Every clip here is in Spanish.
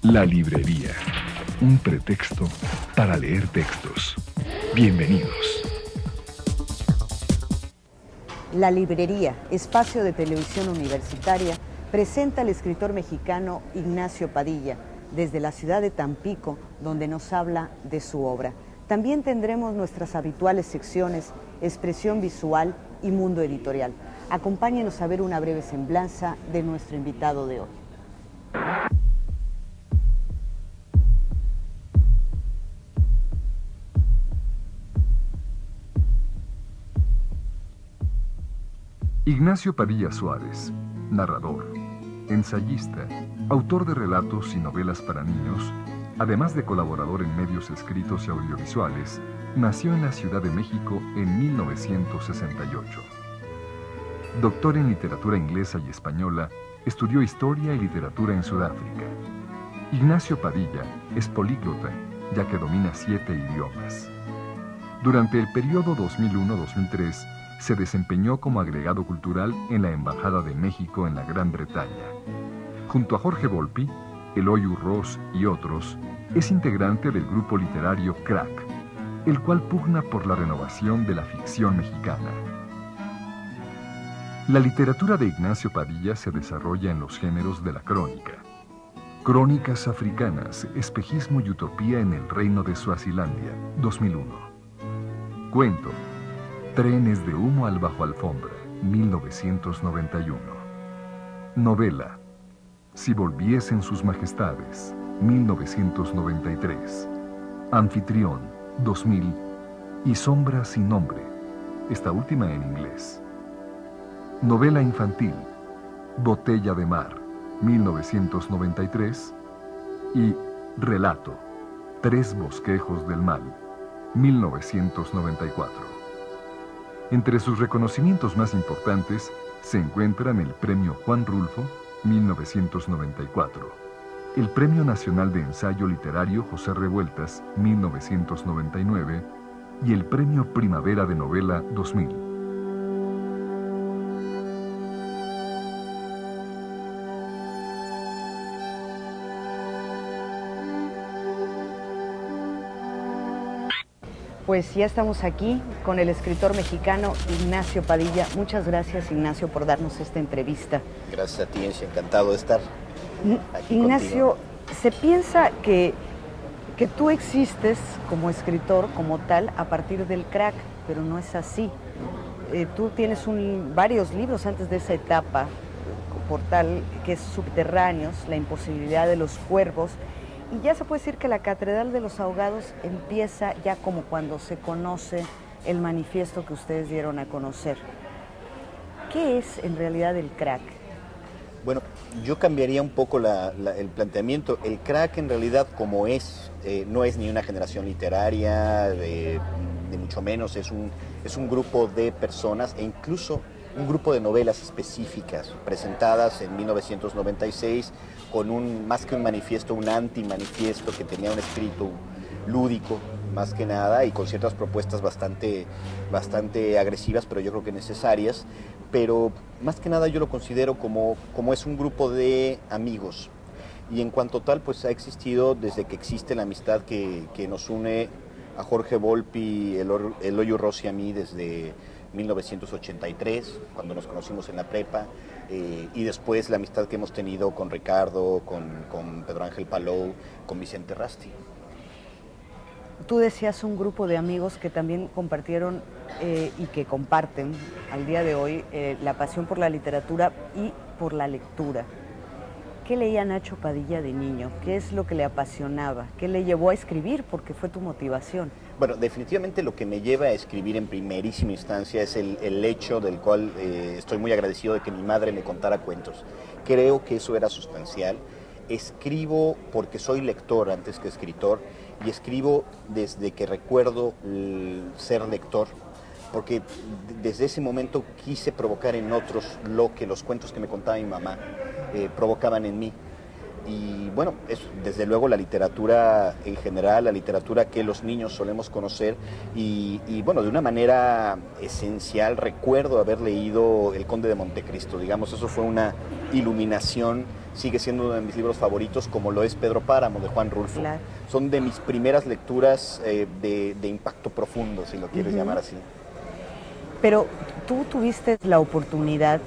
La librería, un pretexto para leer textos. Bienvenidos. La librería, espacio de televisión universitaria, presenta al escritor mexicano Ignacio Padilla, desde la ciudad de Tampico, donde nos habla de su obra. También tendremos nuestras habituales secciones, expresión visual y mundo editorial. Acompáñenos a ver una breve semblanza de nuestro invitado de hoy. Ignacio Padilla Suárez, narrador, ensayista, autor de relatos y novelas para niños, además de colaborador en medios escritos y audiovisuales, nació en la Ciudad de México en 1968. Doctor en literatura inglesa y española, estudió historia y literatura en Sudáfrica. Ignacio Padilla es políglota, ya que domina 7 idiomas. Durante el periodo 2001-2003, se desempeñó como agregado cultural en la Embajada de México en la Gran Bretaña. Junto a Jorge Volpi, Eloy Urroz y otros, es integrante del grupo literario Crack, el cual pugna por la renovación de la ficción mexicana. La literatura de Ignacio Padilla se desarrolla en los géneros de la crónica. Crónicas africanas, espejismo y utopía en el reino de Suazilandia, 2001. Cuento, Trenes de humo al bajo alfombra, 1991. Novela, Si volviesen sus majestades, 1993. Anfitrión, 2000. Y Sombra sin nombre, esta última en inglés. Novela infantil, Botella de mar, 1993. Y Relato, Tres bosquejos del mal, 1994. Entre sus reconocimientos más importantes se encuentran el Premio Juan Rulfo, 1994, el Premio Nacional de Ensayo Literario José Revueltas, 1999, y el Premio Primavera de Novela 2000. Pues ya estamos aquí con el escritor mexicano Ignacio Padilla. Muchas gracias, Ignacio, por darnos esta entrevista. Gracias a ti, Enci, encantado de estar aquí Ignacio, contigo. se piensa que tú existes como escritor, como tal, a partir del crack, pero no es así. Tú tienes varios libros antes de esa etapa, por tal que es Subterráneos, La imposibilidad de los cuervos. Y ya se puede decir que la Catedral de los Ahogados empieza ya como cuando se conoce el manifiesto que ustedes dieron a conocer. ¿Qué es en realidad el crack? Bueno, yo cambiaría un poco el planteamiento. El crack en realidad como es, no es ni una generación literaria, ni mucho menos, es un grupo de personas e incluso un grupo de novelas específicas presentadas en 1996 con más que un manifiesto, un antimanifiesto que tenía un espíritu lúdico más que nada y con ciertas propuestas bastante agresivas, pero yo creo que necesarias. Pero más que nada yo lo considero como es un grupo de amigos. Y en cuanto tal, pues ha existido desde que existe la amistad que nos une a Jorge Volpi, Eloy Urroz y a mí desde 1983, cuando nos conocimos en la prepa, y después la amistad que hemos tenido con Ricardo, con Pedro Ángel Palou, con Vicente Rasti. Tú decías un grupo de amigos que también compartieron y que comparten al día de hoy la pasión por la literatura y por la lectura. ¿Qué leía Nacho Padilla de niño? ¿Qué es lo que le apasionaba? ¿Qué le llevó a escribir? Porque fue tu motivación. Bueno, definitivamente lo que me lleva a escribir en primerísima instancia es el hecho del cual estoy muy agradecido de que mi madre me contara cuentos. Creo que eso era sustancial. Escribo porque soy lector antes que escritor y escribo desde que recuerdo ser lector, porque desde ese momento quise provocar en otros lo que los cuentos que me contaba mi mamá provocaban en mí. Y bueno, es desde luego la literatura en general, la literatura que los niños solemos conocer y bueno, de una manera esencial recuerdo haber leído El Conde de Montecristo, digamos, eso fue una iluminación, sigue siendo uno de mis libros favoritos, como lo es Pedro Páramo de Juan Rulfo. Claro. Son de mis primeras lecturas de impacto profundo, si lo quieres llamar así. Pero tú tuviste la oportunidad,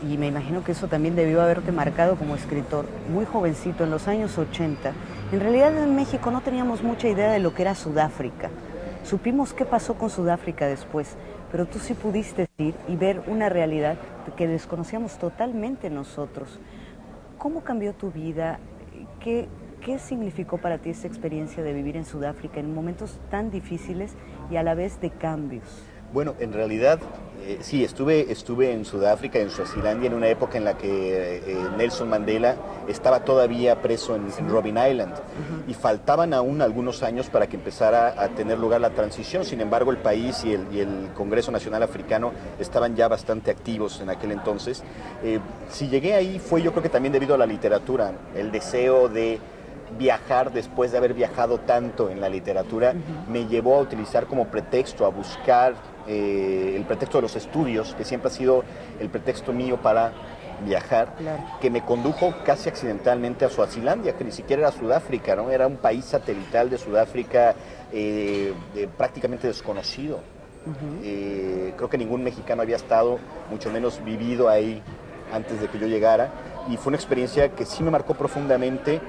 y me imagino que eso también debió haberte marcado como escritor, muy jovencito, en los años 80. En realidad en México no teníamos mucha idea de lo que era Sudáfrica. Supimos qué pasó con Sudáfrica después, pero tú sí pudiste ir y ver una realidad que desconocíamos totalmente nosotros. ¿Cómo cambió tu vida? ¿Qué significó para ti esa experiencia de vivir en Sudáfrica en momentos tan difíciles y a la vez de cambios? Bueno, en realidad sí, estuve en Sudáfrica, en Suazilandia, en una época en la que Nelson Mandela estaba todavía preso en Robben Island y faltaban aún algunos años para que empezara a tener lugar la transición. Sin embargo, el país y el Congreso Nacional Africano estaban ya bastante activos en aquel entonces. Si llegué ahí fue yo creo que también debido a la literatura, el deseo de viajar después de haber viajado tanto en la literatura me llevó a utilizar como pretexto, a buscar el pretexto de los estudios, que siempre ha sido el pretexto mío para viajar, claro, que me condujo casi accidentalmente a Suazilandia, que ni siquiera era Sudáfrica, ¿no? Era un país satelital de Sudáfrica prácticamente desconocido. Creo que ningún mexicano había estado, mucho menos vivido ahí antes de que yo llegara, y fue una experiencia que sí me marcó profundamente.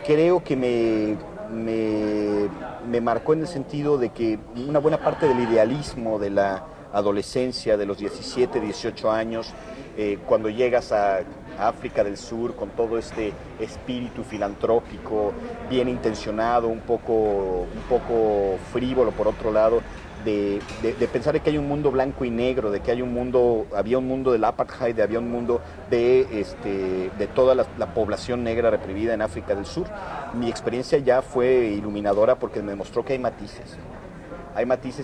Creo que me marcó en el sentido de que una buena parte del idealismo de la adolescencia, de los 17, 18 años, cuando llegas a África del Sur con todo este espíritu filantrópico, bien intencionado, un poco frívolo por otro lado, de pensar de que hay un mundo blanco y negro, de que había un mundo del apartheid, había un mundo de toda la población negra reprimida en África del Sur. Mi experiencia ya fue iluminadora porque me mostró que hay matices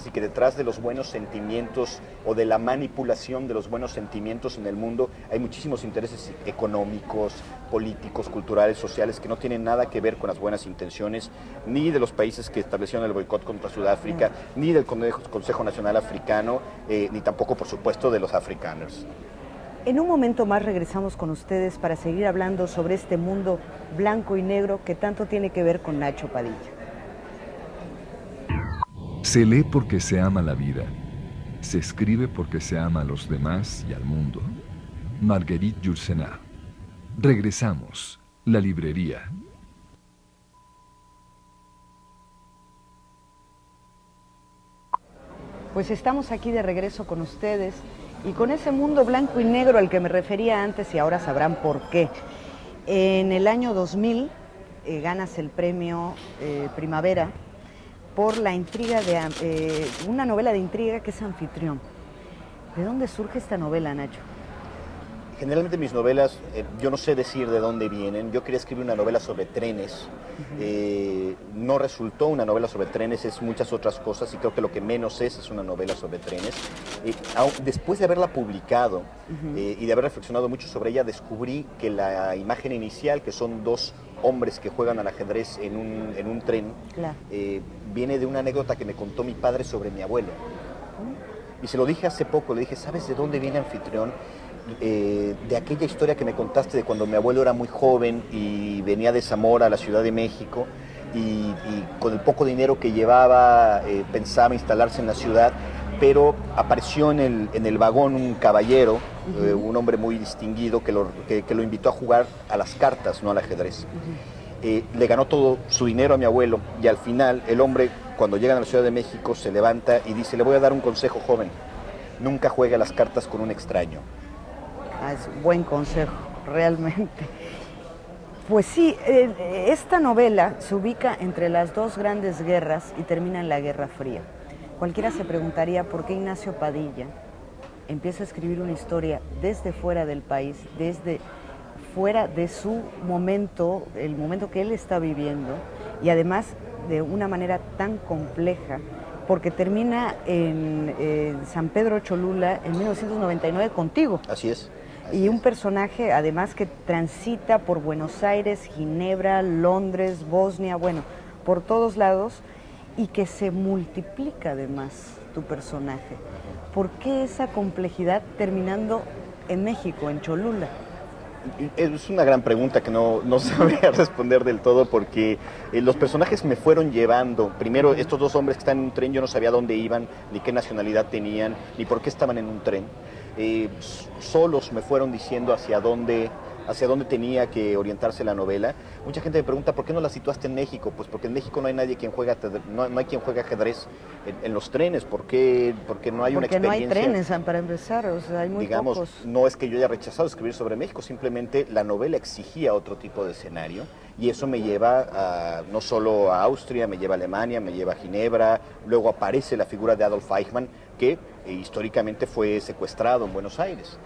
y que detrás de los buenos sentimientos o de la manipulación de los buenos sentimientos en el mundo hay muchísimos intereses económicos, políticos, culturales, sociales que no tienen nada que ver con las buenas intenciones ni de los países que establecieron el boicot contra Sudáfrica, ni del Consejo Nacional Africano, ni tampoco, por supuesto, de los afrikaners. En un momento más regresamos con ustedes para seguir hablando sobre este mundo blanco y negro que tanto tiene que ver con Nacho Padilla. Se lee porque se ama la vida. Se escribe porque se ama a los demás y al mundo. Marguerite Yourcenar. Regresamos. La librería. Pues estamos aquí de regreso con ustedes y con ese mundo blanco y negro al que me refería antes y ahora sabrán por qué. En el año 2000 ganas el premio Primavera por la intriga una novela de intriga que es Anfitrión. ¿De dónde surge esta novela, Nacho? Generalmente mis novelas, yo no sé decir de dónde vienen. Yo quería escribir una novela sobre trenes. No resultó una novela sobre trenes, es muchas otras cosas y creo que lo que menos es una novela sobre trenes. Después de haberla publicado y de haber reflexionado mucho sobre ella, descubrí que la imagen inicial, que son dos hombres que juegan al ajedrez en un tren, claro, viene de una anécdota que me contó mi padre sobre mi abuelo. Y se lo dije hace poco, le dije, ¿sabes de dónde viene Anfitrión? De aquella historia que me contaste de cuando mi abuelo era muy joven y venía de Zamora a la Ciudad de México y con el poco dinero que llevaba pensaba instalarse en la ciudad, pero apareció en el vagón un caballero, un hombre muy distinguido que lo invitó a jugar a las cartas, no al ajedrez. Le ganó todo su dinero a mi abuelo y al final el hombre, cuando llegan a la Ciudad de México, se levanta y dice, le voy a dar un consejo, joven, nunca juegue a las cartas con un extraño. Es buen consejo, realmente. Pues sí, esta novela se ubica entre las dos grandes guerras y termina en la Guerra Fría. Cualquiera se preguntaría por qué Ignacio Padilla empieza a escribir una historia desde fuera del país, desde fuera de su momento, el momento que él está viviendo, y además de una manera tan compleja, porque termina en San Pedro Cholula en 1999 contigo. Así es. Y un personaje además que transita por Buenos Aires, Ginebra, Londres, Bosnia, bueno, por todos lados, y que se multiplica además tu personaje. ¿Por qué esa complejidad terminando en México, en Cholula? Es una gran pregunta que no sabría responder del todo, porque los personajes me fueron llevando. Primero, estos dos hombres que están en un tren, yo no sabía dónde iban, ni qué nacionalidad tenían, ni por qué estaban en un tren. Solos me fueron diciendo hacia dónde tenía que orientarse la novela. Mucha gente me pregunta, ¿por qué no la situaste en México? Pues porque en México no hay nadie quien juega, no hay quien juegue ajedrez en los trenes. Porque no hay una experiencia. Porque no hay trenes, para empezar, o sea, hay muy pocos. No es que yo haya rechazado escribir sobre México, simplemente la novela exigía otro tipo de escenario, y eso me lleva no solo a Austria, me lleva a Alemania, me lleva a Ginebra. Luego aparece la figura de Adolf Eichmann, que históricamente fue secuestrado en Buenos Aires.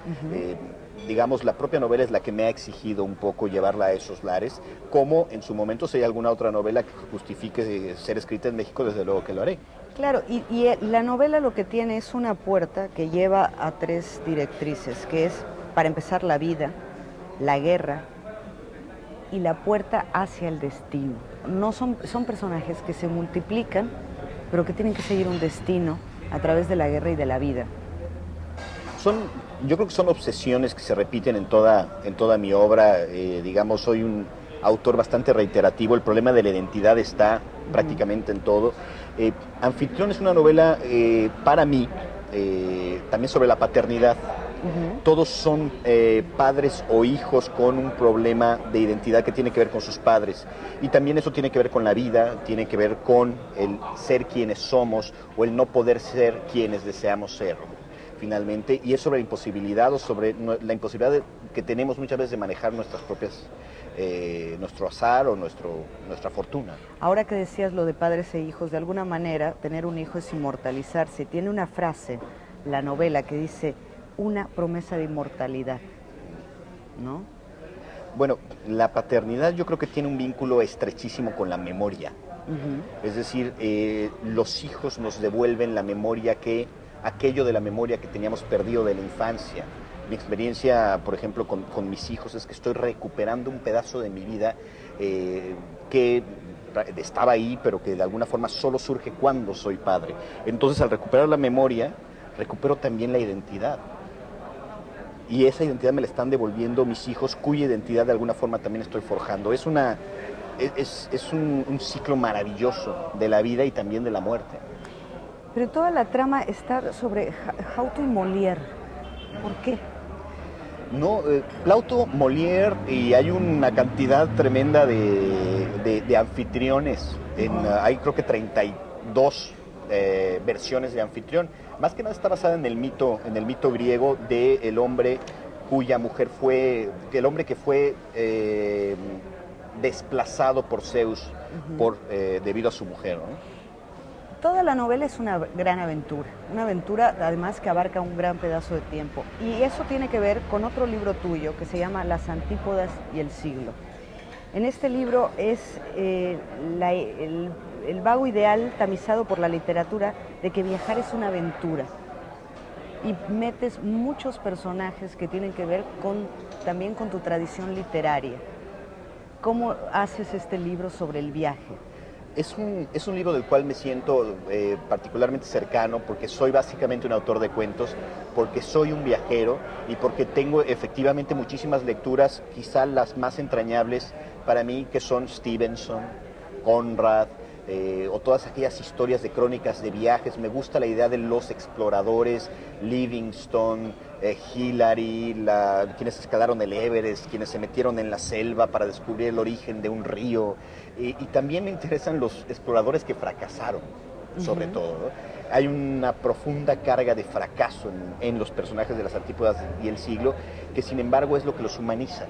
Digamos, la propia novela es la que me ha exigido un poco llevarla a esos lares, como en su momento si hay alguna otra novela que justifique ser escrita en México, desde luego que lo haré. Claro, y la novela lo que tiene es una puerta que lleva a tres directrices, que es, para empezar, la vida, la guerra y la puerta hacia el destino. No son personajes que se multiplican, pero que tienen que seguir un destino a través de la guerra y de la vida. Yo creo que son obsesiones que se repiten en toda mi obra. Digamos, soy un autor bastante reiterativo. El problema de la identidad está prácticamente en todo. Anfitrión es una novela, para mí, también sobre la paternidad. Todos son padres o hijos con un problema de identidad que tiene que ver con sus padres, y también eso tiene que ver con la vida, tiene que ver con el ser quienes somos o el no poder ser quienes deseamos ser finalmente, y es sobre la imposibilidad la imposibilidad que tenemos muchas veces de manejar nuestras propias nuestro azar o nuestra fortuna. Ahora que decías lo de padres e hijos, de alguna manera tener un hijo es inmortalizarse. Tiene una frase, la novela, que dice: una promesa de inmortalidad, ¿no? Bueno, la paternidad yo creo que tiene un vínculo estrechísimo con la memoria. Es decir, los hijos nos devuelven la memoria aquello de la memoria que teníamos perdido de la infancia. Mi experiencia, por ejemplo, con mis hijos es que estoy recuperando un pedazo de mi vida que estaba ahí, pero que de alguna forma solo surge cuando soy padre. Entonces, al recuperar la memoria, recupero también la identidad. Y esa identidad me la están devolviendo mis hijos, cuya identidad de alguna forma también estoy forjando. Es un ciclo maravilloso de la vida y también de la muerte. Pero toda la trama está sobre Plauto y Molière. ¿Por qué? No, Plauto, Molière, y hay una cantidad tremenda de anfitriones. Hay creo que 32 versiones de anfitrión. Más que nada está basada en el mito griego del hombre cuya mujer fue, el hombre que fue desplazado por Zeus debido a su mujer, ¿no? Toda la novela es una gran una aventura además que abarca un gran pedazo de tiempo. Y eso tiene que ver con otro libro tuyo que se llama Las Antípodas y el siglo. En este libro es el vago ideal tamizado por la literatura de que viajar es una aventura. Y metes muchos personajes que tienen que ver también con tu tradición literaria. ¿Cómo haces este libro sobre el viaje? Es un libro del cual me siento particularmente cercano, porque soy básicamente un autor de cuentos, porque soy un viajero y porque tengo efectivamente muchísimas lecturas, quizá las más entrañables para mí, que son Stevenson, Conrad, o todas aquellas historias de crónicas de viajes. Me gusta la idea de los exploradores, Livingstone, Hillary, quienes escalaron el Everest, quienes se metieron en la selva para descubrir el origen de un río, y también me interesan los exploradores que fracasaron, sobre todo, ¿no? Hay una profunda carga de fracaso en los personajes de Las Antípodas y el siglo, que sin embargo es lo que los humaniza.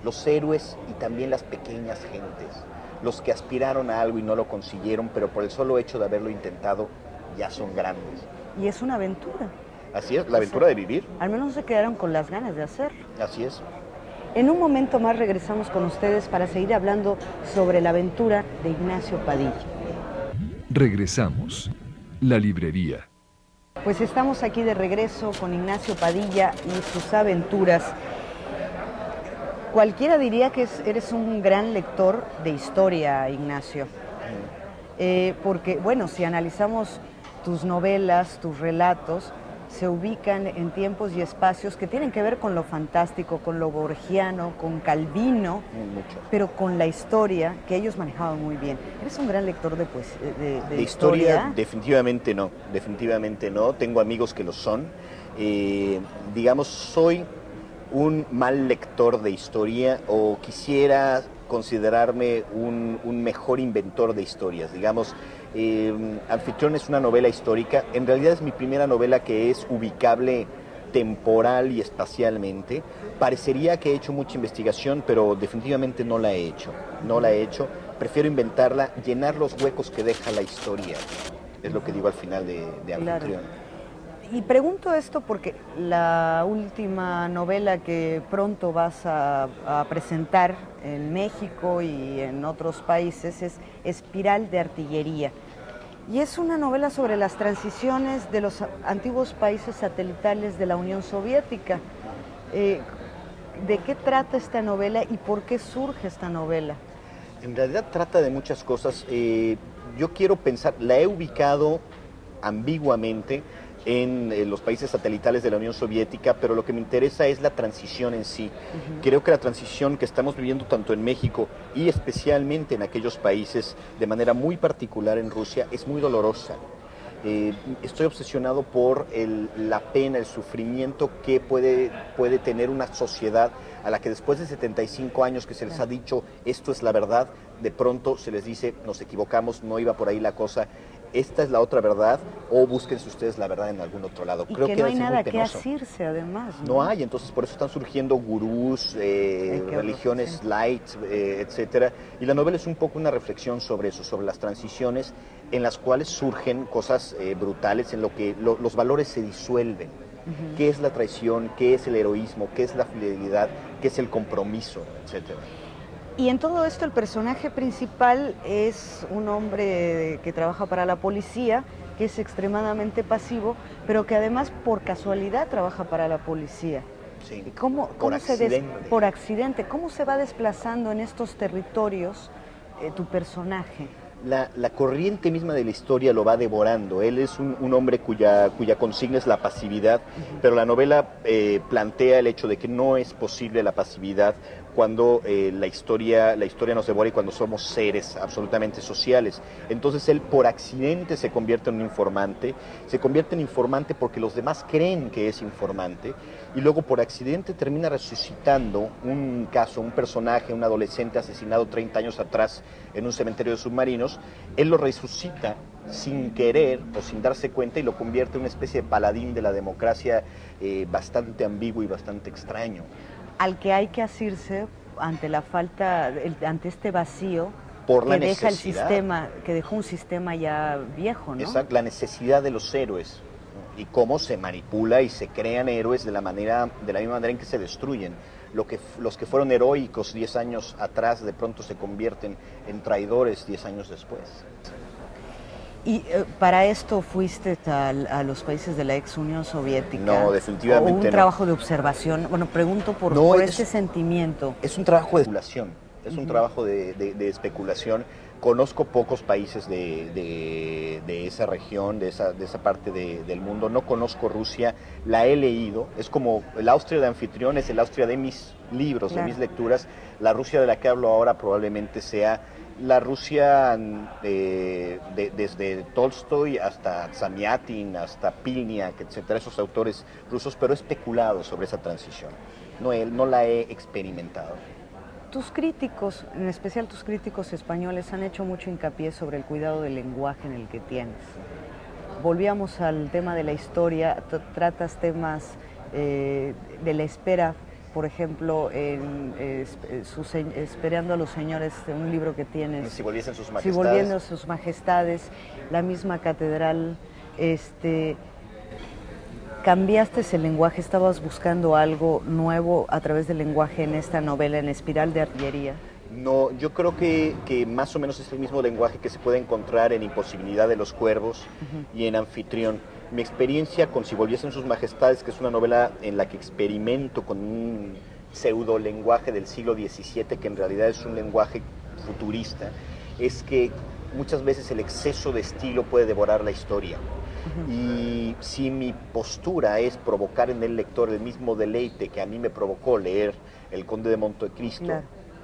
los héroes y también las pequeñas gentes, los que aspiraron a algo y no lo consiguieron, pero por el solo hecho de haberlo intentado ya son grandes. Y es una aventura. Así es, la aventura de vivir. Al menos se quedaron con las ganas de hacerlo. Así es. En un momento más regresamos con ustedes para seguir hablando sobre la aventura de Ignacio Padilla. Regresamos. La librería. Pues estamos aquí de regreso con Ignacio Padilla y sus aventuras. Cualquiera diría que eres un gran lector de historia, Ignacio. Porque, bueno, si analizamos tus novelas, tus relatos, se ubican en tiempos y espacios que tienen que ver con lo fantástico, con lo borgiano, con Calvino, pero con la historia que ellos manejaban muy bien. ¿Eres un gran lector de historia? Definitivamente no. Tengo amigos que lo son. Digamos, soy un mal lector de historia o quisiera considerarme un mejor inventor de historias. Digamos, Anfitrión es una novela histórica. En realidad es mi primera novela que es ubicable temporal y espacialmente. Parecería que he hecho mucha investigación, pero definitivamente no la he hecho. Prefiero inventarla, llenar los huecos que deja la historia. Es lo que digo al final de Anfitrión. Claro. Y pregunto esto porque la última novela que pronto vas a presentar en México y en otros países es Espiral de Artillería. Y es una novela sobre las transiciones de los antiguos países satelitales de la Unión Soviética. ¿De qué trata esta novela y por qué surge esta novela? En realidad trata de muchas cosas. Yo quiero pensar, la he ubicado ambiguamente en los países satelitales de la Unión Soviética, pero lo que me interesa es la transición en sí. Creo que la transición que estamos viviendo tanto en México y especialmente en aquellos países, de manera muy particular en Rusia, es muy dolorosa. Estoy obsesionado por la pena, el sufrimiento que puede tener una sociedad a la que después de 75 años que se les ha dicho esto es la verdad, de pronto se les dice nos equivocamos, no iba por ahí la cosa. Esta es la otra verdad, o búsquense ustedes la verdad en algún otro lado. Creo que no hay nada que asirse, además. No hay, entonces por eso están surgiendo gurús, religiones light, etcétera. Y la novela es un poco una reflexión sobre eso, sobre las transiciones en las cuales surgen cosas brutales, en lo que los valores se disuelven. ¿Qué es la traición? ¿Qué es el heroísmo? ¿Qué es la fidelidad? ¿Qué es el compromiso? Etcétera. Y en todo esto el personaje principal es un hombre que trabaja para la policía, que es extremadamente pasivo, pero que además por casualidad trabaja para la policía. Sí, Por accidente. ¿Cómo se va desplazando en estos territorios tu personaje? La corriente misma de la historia lo va devorando. Él es un hombre cuya consigna es la pasividad, pero la novela plantea el hecho de que no es posible la pasividad cuando la historia nos devora y cuando somos seres absolutamente sociales. Entonces él por accidente se convierte en un informante, porque los demás creen que es informante, y luego por accidente termina resucitando un personaje, un adolescente asesinado 30 años atrás en un cementerio de submarinos. Él lo resucita sin querer o sin darse cuenta y lo convierte en una especie de paladín de la democracia bastante ambiguo y bastante extraño. Al que hay que asirse ante la falta, ante este vacío por la que deja el necesidad. sistema, que dejó un sistema ya viejo, ¿no? Exacto, la necesidad de los héroes y cómo se manipula y se crean héroes de la misma manera en que se destruyen. Los que fueron heroicos 10 años atrás de pronto se convierten en traidores 10 años después. ¿Y para esto fuiste a los países de la ex Unión Soviética? No, definitivamente no. ¿O un trabajo de observación? Bueno, pregunto por este sentimiento. Es un trabajo de especulación, un trabajo de especulación. Conozco pocos países de esa región, de esa parte del mundo. No conozco Rusia, la he leído. Es como el Austria de Anfitrión, es el Austria de mis libros, claro, de mis lecturas. La Rusia de la que hablo ahora probablemente sea la Rusia desde Tolstoy hasta Zamyatin, hasta Pilniak, etcétera, esos autores rusos, pero he especulado sobre esa transición. No la he experimentado. Tus críticos, en especial tus críticos españoles, han hecho mucho hincapié sobre el cuidado del lenguaje en el que tienes. Volvíamos al tema de la historia, tratas temas de la espera por ejemplo, Esperando a los Señores, un libro que tienes. Si volviesen sus Si majestades. volviendo sus majestades, la misma catedral, cambiaste el lenguaje, estabas buscando algo nuevo a través del lenguaje en esta novela, en Espiral de Artillería. No, yo creo que más o menos es el mismo lenguaje que se puede encontrar en Imposibilidad de los Cuervos y en Anfitrión. Mi experiencia con Si volviesen sus majestades, que es una novela en la que experimento con un pseudo lenguaje del siglo XVII, que en realidad es un lenguaje futurista, es que muchas veces el exceso de estilo puede devorar la historia. Y si mi postura es provocar en el lector el mismo deleite que a mí me provocó leer El Conde de Montecristo, Claro.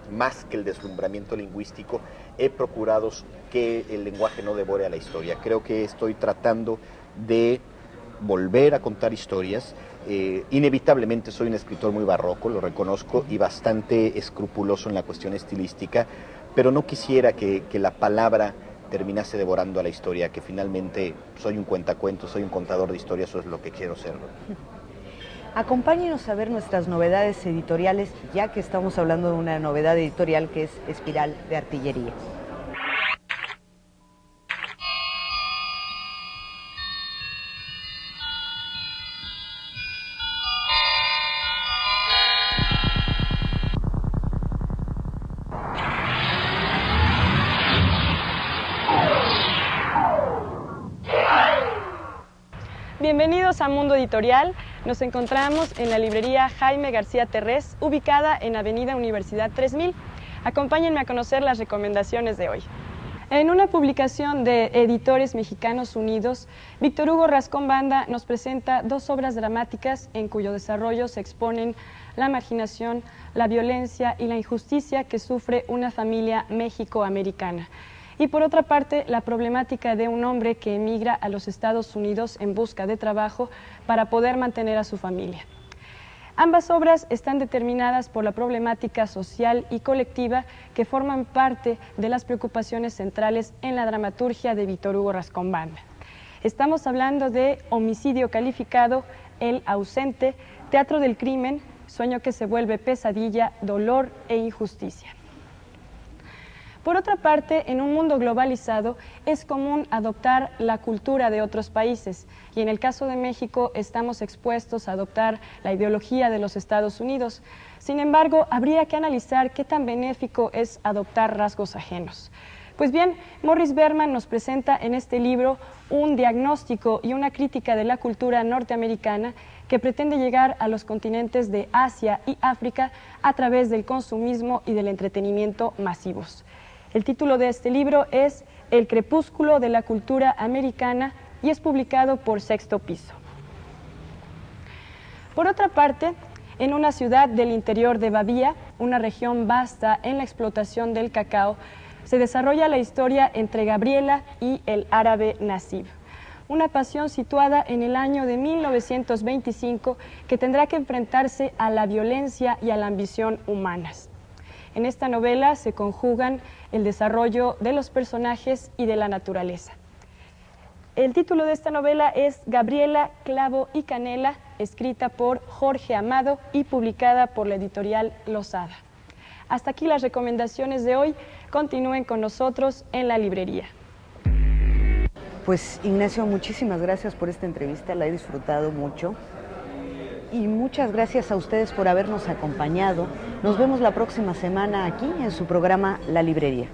más que el deslumbramiento lingüístico, he procurado que el lenguaje no devore a la historia. Creo que estoy tratando de volver a contar historias. Inevitablemente soy un escritor muy barroco, lo reconozco, y bastante escrupuloso en la cuestión estilística, pero no quisiera que la palabra terminase devorando a la historia, que finalmente soy un cuentacuentos, soy un contador de historias, eso es lo que quiero ser. Acompáñenos a ver nuestras novedades editoriales, ya que estamos hablando de una novedad editorial que es Espiral de Artillería. Bienvenidos a Mundo Editorial. Nos encontramos en la librería Jaime García Terrés, ubicada en Avenida Universidad 3000. Acompáñenme a conocer las recomendaciones de hoy. En una publicación de Editores Mexicanos Unidos, Víctor Hugo Rascón Banda nos presenta dos obras dramáticas en cuyo desarrollo se exponen la marginación, la violencia y la injusticia que sufre una familia mexicoamericana. Y por otra parte, la problemática de un hombre que emigra a los Estados Unidos en busca de trabajo para poder mantener a su familia. Ambas obras están determinadas por la problemática social y colectiva que forman parte de las preocupaciones centrales en la dramaturgia de Víctor Hugo Rascón Banda. Estamos hablando de Homicidio Calificado, El Ausente, Teatro del Crimen, Sueño que se vuelve pesadilla, Dolor e Injusticia. Por otra parte, en un mundo globalizado es común adoptar la cultura de otros países y en el caso de México estamos expuestos a adoptar la ideología de los Estados Unidos. Sin embargo, habría que analizar qué tan benéfico es adoptar rasgos ajenos. Pues bien, Morris Berman nos presenta en este libro un diagnóstico y una crítica de la cultura norteamericana que pretende llegar a los continentes de Asia y África a través del consumismo y del entretenimiento masivos. El título de este libro es El crepúsculo de la cultura americana y es publicado por Sexto Piso. Por otra parte, en una ciudad del interior de Bahía, una región vasta en la explotación del cacao, se desarrolla la historia entre Gabriela y el árabe Nasib, una pasión situada en el año de 1925 que tendrá que enfrentarse a la violencia y a la ambición humanas. En esta novela se conjugan el desarrollo de los personajes y de la naturaleza. El título de esta novela es Gabriela, Clavo y Canela, escrita por Jorge Amado y publicada por la editorial Losada. Hasta aquí las recomendaciones de hoy. Continúen con nosotros en la librería. Pues Ignacio, muchísimas gracias por esta entrevista, la he disfrutado mucho. Y muchas gracias a ustedes por habernos acompañado. Nos vemos la próxima semana aquí en su programa La Librería.